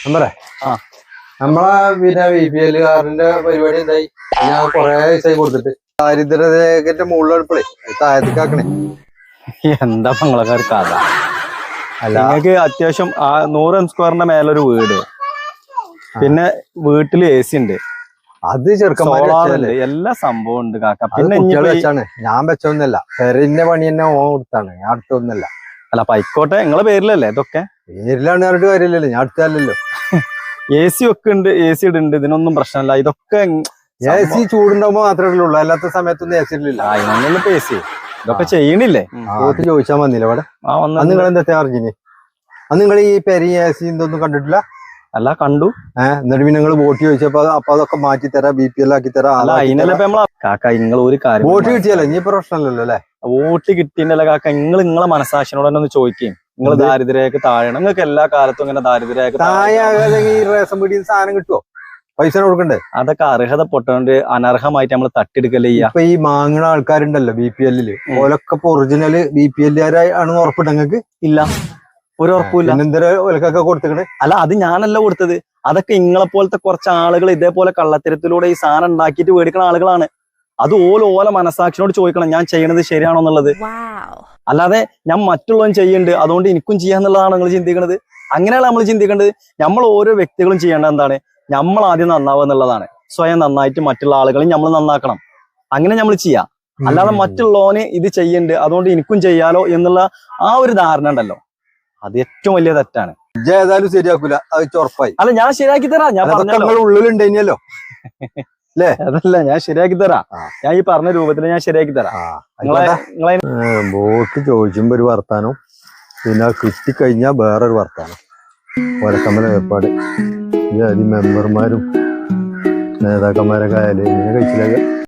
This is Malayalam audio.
നമ്മളെ നമ്മളെ പിന്നെ BPL കാരന്റെ പരിപാടി എന്തായി? ഞാൻ കൊറേ ദിവസമായി കൊടുത്തിട്ട് ദാരിദ്ര്യത്തിന്റെ മുകളിലെടുപ്പളേ താഴത്തേക്കാക്കണേ. എന്താ നിങ്ങളൊക്കെ ഒരു കഥ? നിങ്ങൾക്ക് അത്യാവശ്യം 100 സ്ക്വയറിന്റെ മേലൊരു വീട്, പിന്നെ വീട്ടില് AC ഉണ്ട്, അത് ചെറുക്കന്മാരുണ്ട്, എല്ലാ സംഭവം ഉണ്ട് കാക്ക. പിന്നെ വെച്ചാണ്, ഞാൻ വെച്ചൊന്നല്ല, പെരന്റെ പണി തന്നെ ഓൻ കൊടുത്താണ്, ഞാൻ അടുത്തൊന്നല്ല. അല്ല പൈക്കോട്ടെ, നിങ്ങളെ പേരിലല്ലേ ഇതൊക്കെ? പേരിലാണ് പറഞ്ഞിട്ട് കാര്യമില്ലല്ലോ, ഞാൻ അടുത്തല്ലോ. AC ഒക്കെ ഉണ്ട്, AC ഇടുന്നുണ്ട്, ഇതിനൊന്നും പ്രശ്നമില്ല. ഇതൊക്കെ AC ചൂടുണ്ടാവുമ്പോ മാത്രമേ ഉള്ളൂ, അല്ലാത്ത സമയത്തൊന്നും AC ഇല്ല. അതിനൊന്നും AC ഇതൊക്കെ ചെയ്യണില്ലേ? വോട്ട് ചോദിച്ചാൽ വന്നില്ല ഇവിടെ. നിങ്ങൾ എന്താ അറിഞ്ഞിന്? അന്ന് നിങ്ങൾ ഈ പെരി AC ഇതൊന്നും കണ്ടിട്ടില്ല? അല്ല കണ്ടു. എന്നിട്ട് പിന്നെ നിങ്ങൾ വോട്ട് ചോദിച്ചപ്പോ അപ്പൊ അതൊക്കെ മാറ്റി തരാം, BPL ആക്കി തരാം. കാക്ക നിങ്ങൾ ഒരു കാര്യം, വോട്ട് കിട്ടിയല്ലോ, ഇനി പ്രശ്നമല്ലല്ലോ അല്ലെ? വോട്ട് കിട്ടിയല്ല കാക്ക. നിങ്ങളെ മനസാക്ഷിനോട് തന്നെ ഒന്ന് ചോദിക്കുകയും, നിങ്ങൾ ദാരിദ്ര്യക്ക് താഴെയാണ്. നിങ്ങൾക്ക് എല്ലാ കാലത്തും ഇങ്ങനെ ദാരിദ്ര്യക്ക് താഴെ ഈ റേഷൻ പീടിയിൽ സാധനം കിട്ടുമോ? പൈസ കൊടുക്കണ്ടേ? അതൊക്കെ അർഹതപ്പെട്ടോണ്ട് അനർഹമായിട്ട് നമ്മൾ തട്ടിയെടുക്കല്ലേ ചെയ്യാ. ഇപ്പൊ ഈ മാങ്ങണ ആൾക്കാരുണ്ടല്ലോ BPL ഓലൊക്കെ ഒറിജിനൽ BPL ആണെന്ന് ഉറപ്പിട്ട് നിങ്ങൾക്ക് ഇല്ല? ഒരു ഉറപ്പില്ല. ഓലക്കൊക്കെ കൊടുത്തിക്കണേ? അല്ല, അത് ഞാനല്ല കൊടുത്തത്. അതൊക്കെ നിങ്ങളെ പോലത്തെ കുറച്ച് ആളുകൾ ഇതേപോലെ കള്ളത്തരത്തിലൂടെ ഈ സാധനം ഉണ്ടാക്കിയിട്ട് മേടിക്കുന്ന ആളുകളാണ്. അത് ഓല മനസാക്ഷിനോട് ചോദിക്കണം, ഞാൻ ചെയ്യണത് ശരിയാണോ എന്നുള്ളത്. അല്ലാതെ ഞാൻ മറ്റുള്ളവൻ ചെയ്യുന്നുണ്ട് അതുകൊണ്ട് എനിക്കും ചെയ്യാന്നുള്ളതാണ് നിങ്ങൾ ചിന്തിക്കുന്നത്. അങ്ങനെയാണ് നമ്മൾ ചിന്തിക്കേണ്ടത്. നമ്മൾ ഓരോ വ്യക്തികളും ചെയ്യേണ്ടത് എന്താണ്? നമ്മൾ ആദ്യം നന്നാവുക എന്നുള്ളതാണ്. സ്വയം നന്നായിട്ട് മറ്റുള്ള ആളുകളെയും നമ്മൾ നന്നാക്കണം. അങ്ങനെ നമ്മൾ ചെയ്യാം. അല്ലാതെ മറ്റുള്ളവന് ഇത് ചെയ്യുന്നുണ്ട് അതുകൊണ്ട് എനിക്കും ചെയ്യാലോ എന്നുള്ള ആ ഒരു ധാരണ ഉണ്ടല്ലോ, അത് ഏറ്റവും വലിയ തെറ്റാണ്. ഏതായാലും ശരിയാക്കൂല, അത് ഉറപ്പായി. അല്ല, ഞാൻ ശരിയാക്കി തരാം. ഞാൻ ഉള്ളിലുണ്ടല്ലോ അല്ലേ? അതല്ല, ഞാൻ ശരിയാക്കി തരാം. ഞാൻ ഈ പറഞ്ഞ രൂപത്തിൽ ഞാൻ ശരിയാക്കി തരാം. വോട്ട് ചോദിച്ചുമ്പോ ഒരു വർത്താനം, പിന്നെ കിട്ടിക്കഴിഞ്ഞാ വേറൊരു വർത്താനം. ഓരക്കമ്മല ഏർപ്പാട് ഈ മെമ്പർമാരും നേതാക്കന്മാരൊക്കെ ആയാലും ഇങ്ങനെ കഴിച്ചില്ല.